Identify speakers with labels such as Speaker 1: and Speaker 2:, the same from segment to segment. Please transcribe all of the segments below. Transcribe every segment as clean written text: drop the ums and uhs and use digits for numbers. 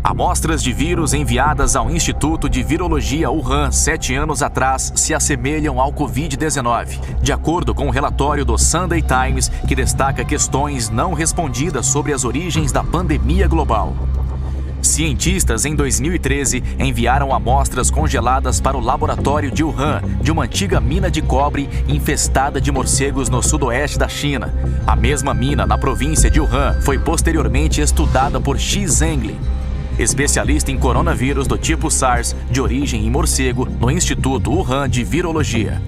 Speaker 1: Amostras de vírus enviadas ao Instituto de Virologia Wuhan 7 anos atrás se assemelham ao Covid-19, de acordo com o relatório do Sunday Times, que destaca questões não respondidas sobre as origens da pandemia global. Cientistas, em 2013, enviaram amostras congeladas para o laboratório de Wuhan, de uma antiga mina de cobre infestada de morcegos no sudoeste da China. A mesma mina, na província de Wuhan, foi posteriormente estudada por Shi Zhengli, especialista em coronavírus do tipo SARS, de origem em morcego, no Instituto Wuhan de Virologia.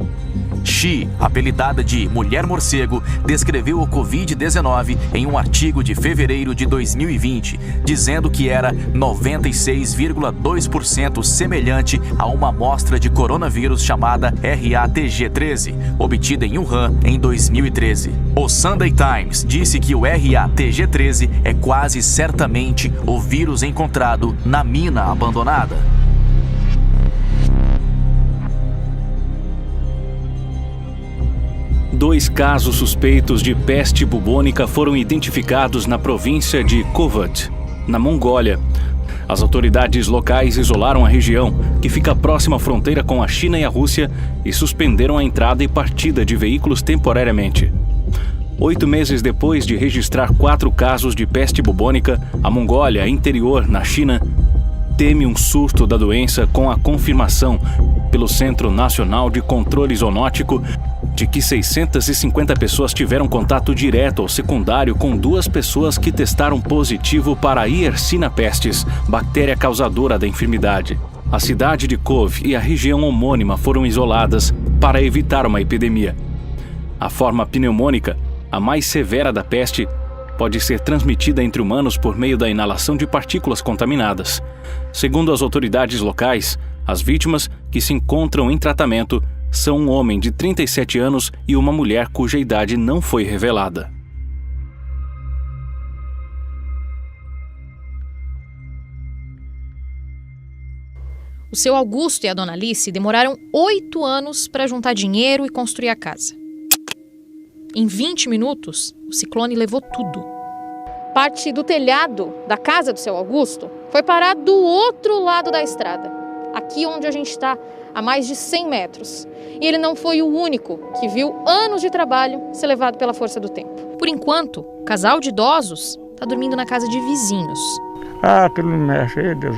Speaker 1: Xi, apelidada de Mulher Morcego, descreveu o Covid-19 em um artigo de fevereiro de 2020, dizendo que era 96,2% semelhante a uma amostra de coronavírus chamada RATG13, obtida em Wuhan em 2013. O Sunday Times disse que o RATG13 é quase certamente o vírus encontrado na mina abandonada.
Speaker 2: Dois casos suspeitos de peste bubônica foram identificados na província de Kovat, na Mongólia. As autoridades locais isolaram a região, que fica próxima à fronteira com a China e a Rússia, e suspenderam a entrada e partida de veículos temporariamente. 8 meses depois de registrar 4 casos de peste bubônica, a Mongólia, interior, na China, teme um surto da doença com a confirmação pelo Centro Nacional de Controle Zoonótico de que 650 pessoas tiveram contato direto ou secundário com 2 pessoas que testaram positivo para a Yersinia pestis, bactéria causadora da enfermidade. A cidade de Kov e a região homônima foram isoladas para evitar uma epidemia. A forma pneumônica, a mais severa da peste, pode ser transmitida entre humanos por meio da inalação de partículas contaminadas. Segundo as autoridades locais, as vítimas, que se encontram em tratamento, são um homem de 37 anos e uma mulher cuja idade não foi revelada.
Speaker 3: O seu Augusto e a dona Alice demoraram 8 anos para juntar dinheiro e construir a casa. Em 20 minutos, o ciclone levou tudo. Parte do telhado da casa do seu Augusto foi parar do outro lado da estrada, aqui onde a gente está, a mais de 100 metros. E ele não foi o único que viu anos de trabalho ser levado pela força do tempo. Por enquanto, o casal de idosos está dormindo na casa de vizinhos.
Speaker 4: Aquilo me mexe, aí, Deus.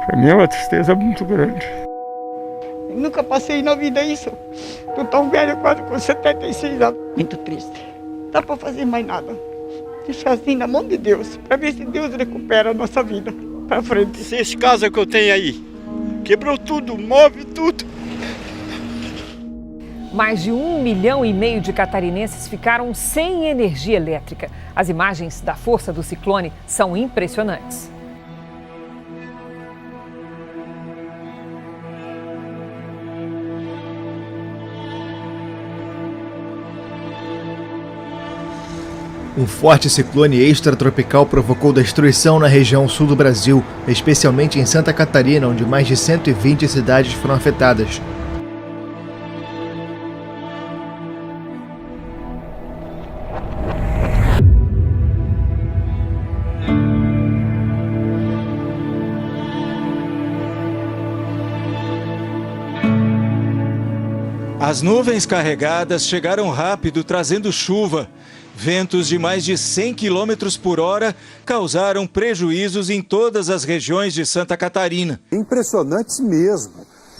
Speaker 4: Para mim é uma tristeza muito grande.
Speaker 5: Eu nunca passei na vida isso. Tô tão velho, quase com 76 anos. Muito triste. Não dá para fazer mais nada. Deixar assim na mão de Deus, para ver se Deus recupera a nossa vida para frente.
Speaker 6: Esse casa que eu tenho aí, quebrou tudo, move tudo.
Speaker 7: Mais de 1,5 milhão de catarinenses ficaram sem energia elétrica. As imagens da força do ciclone são impressionantes.
Speaker 8: Um forte ciclone extratropical provocou destruição na região sul do Brasil, especialmente em Santa Catarina, onde mais de 120 cidades foram afetadas.
Speaker 9: As nuvens carregadas chegaram rápido, trazendo chuva. Ventos de mais de 100 km por hora causaram prejuízos em todas as regiões de Santa Catarina.
Speaker 10: Impressionantes mesmo.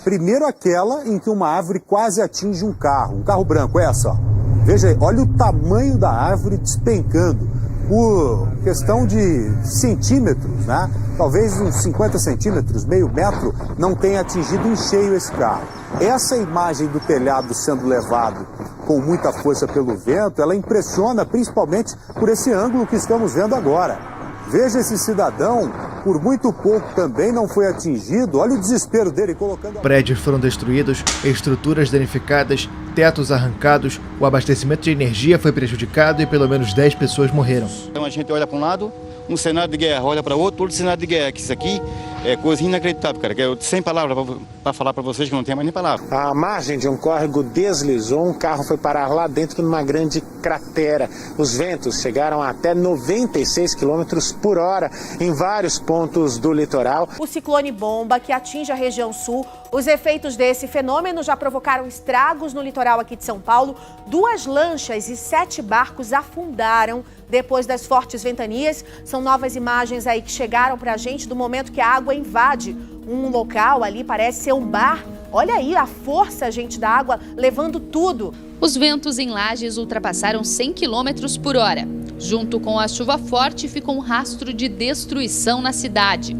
Speaker 10: Primeiro aquela em que uma árvore quase atinge um carro branco, essa. Ó. Veja aí, olha o tamanho da árvore despencando. Por questão de centímetros, né? Talvez uns 50 centímetros, meio metro, não tenha atingido em cheio esse carro. Essa imagem do telhado sendo levado com muita força pelo vento, ela impressiona principalmente por esse ângulo que estamos vendo agora. Veja esse cidadão, por muito pouco também não foi atingido. Olha o desespero dele colocando...
Speaker 8: Prédios foram destruídos, estruturas danificadas, tetos arrancados, o abastecimento de energia foi prejudicado e pelo menos 10 pessoas morreram.
Speaker 6: Então a gente olha para um lado, um cenário de guerra, olha para outro cenário de guerra. Que isso aqui É coisa inacreditável, cara. Que eu, sem palavras para falar para vocês que não tem mais nem palavra.
Speaker 11: A margem de um córrego deslizou, um carro foi parar lá dentro numa grande cratera. Os ventos chegaram a até 96 km por hora em vários pontos do litoral.
Speaker 12: O ciclone bomba, que atinge a região sul, os efeitos desse fenômeno já provocaram estragos no litoral aqui de São Paulo. 2 lanchas e 7 barcos afundaram depois das fortes ventanias. São novas imagens aí que chegaram pra gente do momento que a água invade um local ali, parece ser um bar. Olha aí a força, gente, da água levando tudo.
Speaker 13: Os ventos em Lages ultrapassaram 100 km por hora. Junto com a chuva forte, ficou um rastro de destruição na cidade.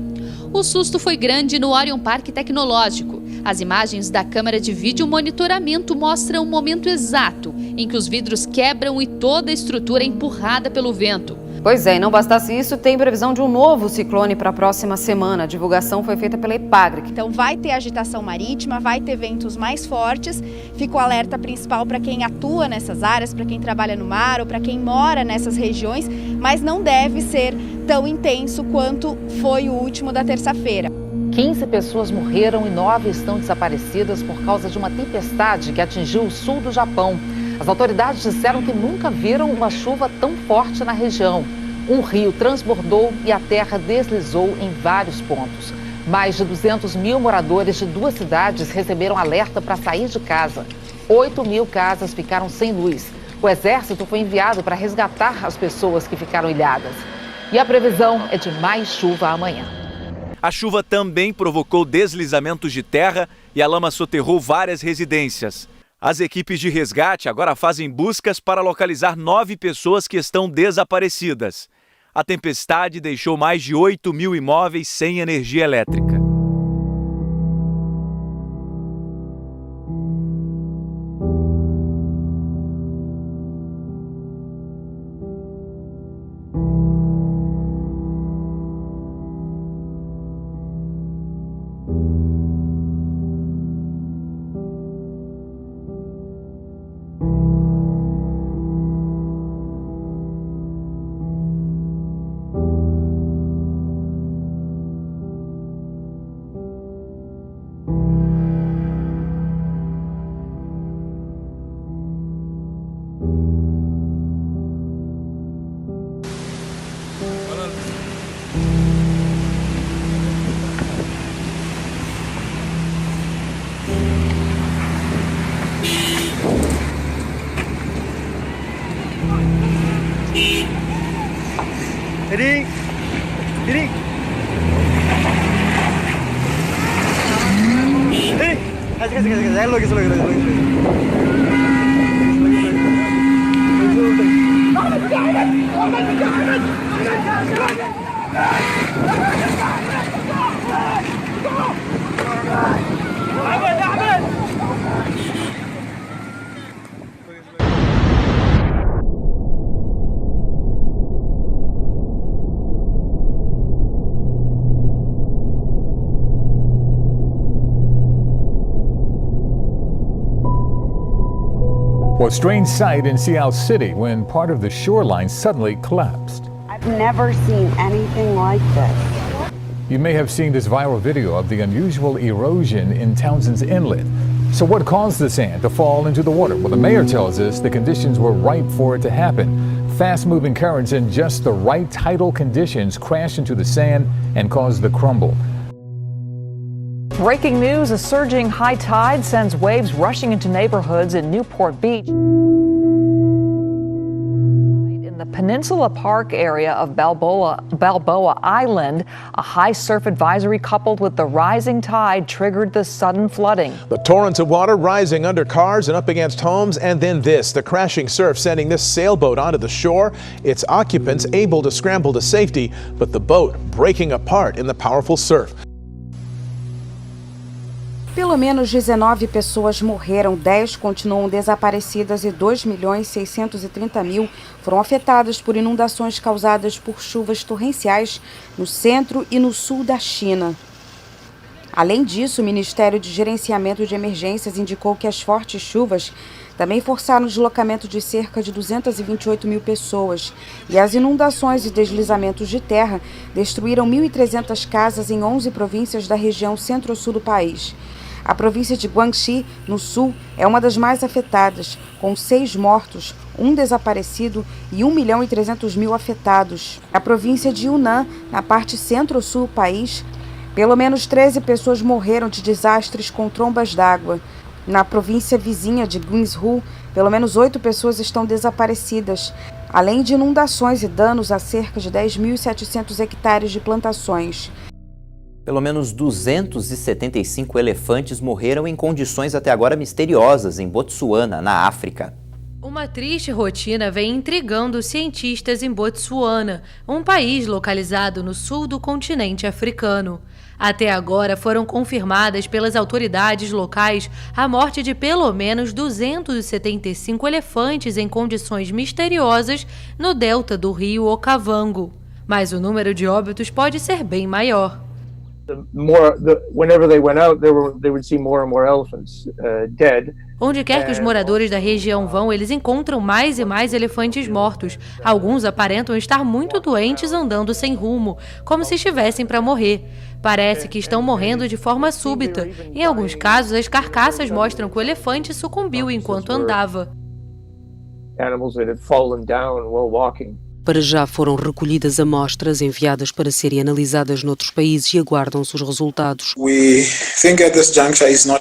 Speaker 13: O susto foi grande no Orion Parque Tecnológico. As imagens da câmera de vídeo monitoramento mostram o momento exato em que os vidros quebram e toda a estrutura é empurrada pelo vento.
Speaker 14: Pois é, e não bastasse isso, tem previsão de um novo ciclone para a próxima semana. A divulgação foi feita pela Epagre.
Speaker 15: Então vai ter agitação marítima, vai ter ventos mais fortes. Fica o alerta principal para quem atua nessas áreas, para quem trabalha no mar ou para quem mora nessas regiões, mas não deve ser tão intenso quanto foi o último da terça-feira.
Speaker 7: 15 pessoas morreram e 9 estão desaparecidas por causa de uma tempestade que atingiu o sul do Japão. As autoridades disseram que nunca viram uma chuva tão forte na região. Um rio transbordou e a terra deslizou em vários pontos. Mais de 200 mil moradores de 2 cidades receberam alerta para sair de casa. 8 mil casas ficaram sem luz. O exército foi enviado para resgatar as pessoas que ficaram ilhadas. E a previsão é de mais chuva amanhã.
Speaker 16: A chuva também provocou deslizamentos de terra e a lama soterrou várias residências. As equipes de resgate agora fazem buscas para localizar 9 pessoas que estão desaparecidas. A tempestade deixou mais de 8 mil imóveis sem energia elétrica.
Speaker 17: Well, a strange sight in Sea City when part of the shoreline suddenly collapsed.
Speaker 18: I've never seen anything like this.
Speaker 17: You may have seen this viral video of the unusual erosion in Townsend's Inlet. So what caused the sand to fall into the water? Well, the mayor tells us the conditions were ripe for it to happen. Fast-moving currents and just the right tidal conditions crashed into the sand and caused the crumble.
Speaker 7: Breaking news, a surging high tide sends waves rushing into neighborhoods in Newport Beach. In the Peninsula Park area of Balboa Island, a high surf advisory coupled with the rising tide triggered the sudden flooding.
Speaker 19: The torrents of water rising under cars and up against homes, and then this, the crashing surf sending this sailboat onto the shore. Its occupants able to scramble to safety, but the boat breaking apart in the powerful surf.
Speaker 18: Pelo menos 19 pessoas morreram, 10 continuam desaparecidas e 2.630.000 foram afetadas por inundações causadas por chuvas torrenciais no centro e no sul da China. Além disso, o Ministério de Gerenciamento de Emergências indicou que as fortes chuvas também forçaram o deslocamento de cerca de 228 mil pessoas, e as inundações e deslizamentos de terra destruíram 1.300 casas em 11 províncias da região centro-sul do país. A província de Guangxi, no sul, é uma das mais afetadas, com 6 mortos, 1 desaparecido e 1.300.000 afetados. A província de Yunnan, na parte centro-sul do país, pelo menos 13 pessoas morreram de desastres com trombas d'água. Na província vizinha de Guizhou, pelo menos 8 pessoas estão desaparecidas, além de inundações e danos a cerca de 10.700 hectares de plantações.
Speaker 20: Pelo menos 275 elefantes morreram em condições até agora misteriosas em Botsuana, na África.
Speaker 21: Uma triste rotina vem intrigando os cientistas em Botsuana, um país localizado no sul do continente africano. Até agora foram confirmadas pelas autoridades locais a morte de pelo menos 275 elefantes em condições misteriosas no delta do rio Okavango. Mas o número de óbitos pode ser bem maior.
Speaker 22: Whenever they went out, they would see more and more elephants dead.
Speaker 21: Onde quer que os moradores da região vão, eles encontram mais e mais elefantes mortos. Alguns aparentam estar muito doentes andando sem rumo, como se estivessem para morrer. Parece que estão morrendo de forma súbita. Em alguns casos, as carcaças mostram que o elefante sucumbiu enquanto andava.
Speaker 22: Animals that had fallen down while walking.
Speaker 23: Para já foram recolhidas amostras enviadas para serem analisadas noutros países e aguardam-se os resultados. O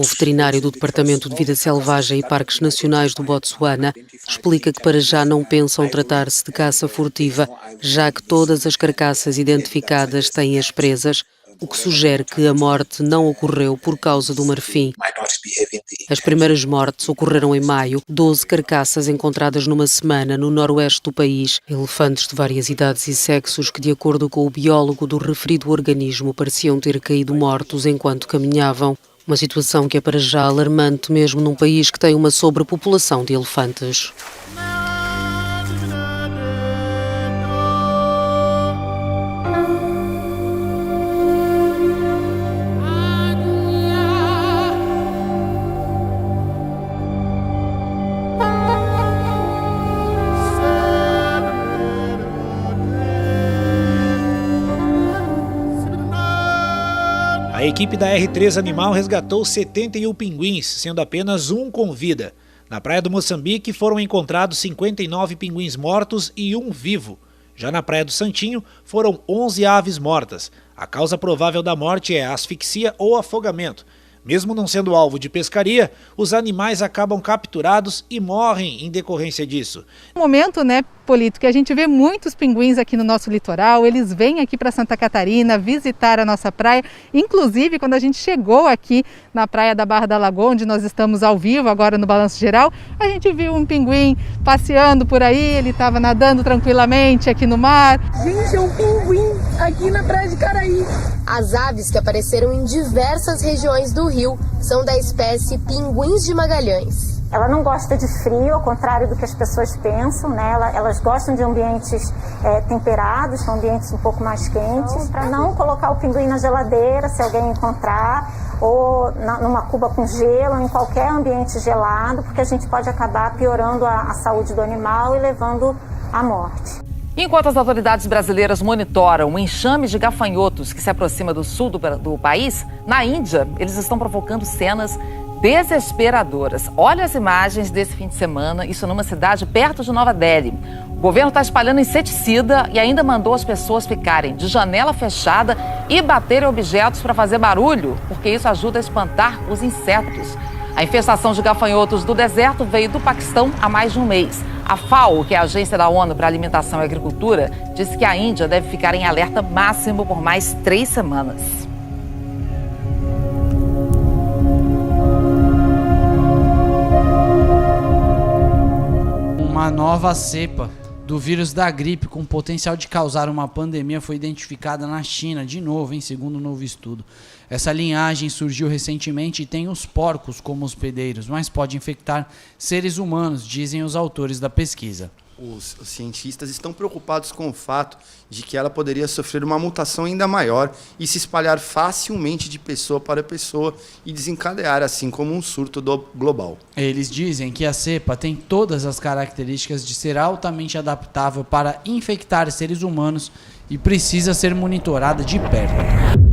Speaker 23: veterinário do Departamento de Vida Selvagem e Parques Nacionais do Botsuana explica que para já não pensam tratar-se de caça furtiva, já que todas as carcaças identificadas têm as presas, o que sugere que a morte não ocorreu por causa do marfim. As primeiras mortes ocorreram em maio, 12 carcaças encontradas numa semana no noroeste do país, elefantes de várias idades e sexos que, de acordo com o biólogo do referido organismo, pareciam ter caído mortos enquanto caminhavam. Uma situação que é para já alarmante mesmo num país que tem uma sobrepopulação de elefantes.
Speaker 24: A equipe da R3 Animal resgatou 71 pinguins, sendo apenas um com vida. Na praia do Moçambique foram encontrados 59 pinguins mortos e um vivo. Já na praia do Santinho foram 11 aves mortas. A causa provável da morte é asfixia ou afogamento. Mesmo não sendo alvo de pescaria, os animais acabam capturados e morrem em decorrência disso.
Speaker 25: No momento, Polito, que a gente vê muitos pinguins aqui no nosso litoral, eles vêm aqui para Santa Catarina visitar a nossa praia. Inclusive, quando a gente chegou aqui na praia da Barra da Lagoa, onde nós estamos ao vivo agora no Balanço Geral, a gente viu um pinguim passeando por aí, ele estava nadando tranquilamente aqui no mar.
Speaker 26: Gente, é um pinguim aqui na praia de Caraí.
Speaker 27: As aves que apareceram em diversas regiões do Rio são da espécie pinguins de Magalhães.
Speaker 28: Ela não gosta de frio, ao contrário do que as pessoas pensam, Elas gostam de ambientes temperados, são ambientes um pouco mais quentes, para não colocar o pinguim na geladeira, se alguém encontrar, ou numa cuba com gelo, em qualquer ambiente gelado, porque a gente pode acabar piorando a saúde do animal e levando à morte.
Speaker 7: Enquanto as autoridades brasileiras monitoram o enxame de gafanhotos que se aproxima do sul do país, na Índia, eles estão provocando cenas desesperadoras. Olha as imagens desse fim de semana, isso numa cidade perto de Nova Delhi. O governo está espalhando inseticida e ainda mandou as pessoas ficarem de janela fechada e baterem objetos para fazer barulho, porque isso ajuda a espantar os insetos. A infestação de gafanhotos do deserto veio do Paquistão há mais de um mês. A FAO, que é a Agência da ONU para a Alimentação e Agricultura, disse que a Índia deve ficar em alerta máximo por mais 3 semanas.
Speaker 29: Uma nova cepa do vírus da gripe com potencial de causar uma pandemia foi identificada na China, de novo, segundo um novo estudo. Essa linhagem surgiu recentemente e tem os porcos como hospedeiros, mas pode infectar seres humanos, dizem os autores da pesquisa.
Speaker 1: Os cientistas estão preocupados com o fato de que ela poderia sofrer uma mutação ainda maior e se espalhar facilmente de pessoa para pessoa e desencadear assim como um surto global.
Speaker 29: Eles dizem que a cepa tem todas as características de ser altamente adaptável para infectar seres humanos e precisa ser monitorada de perto.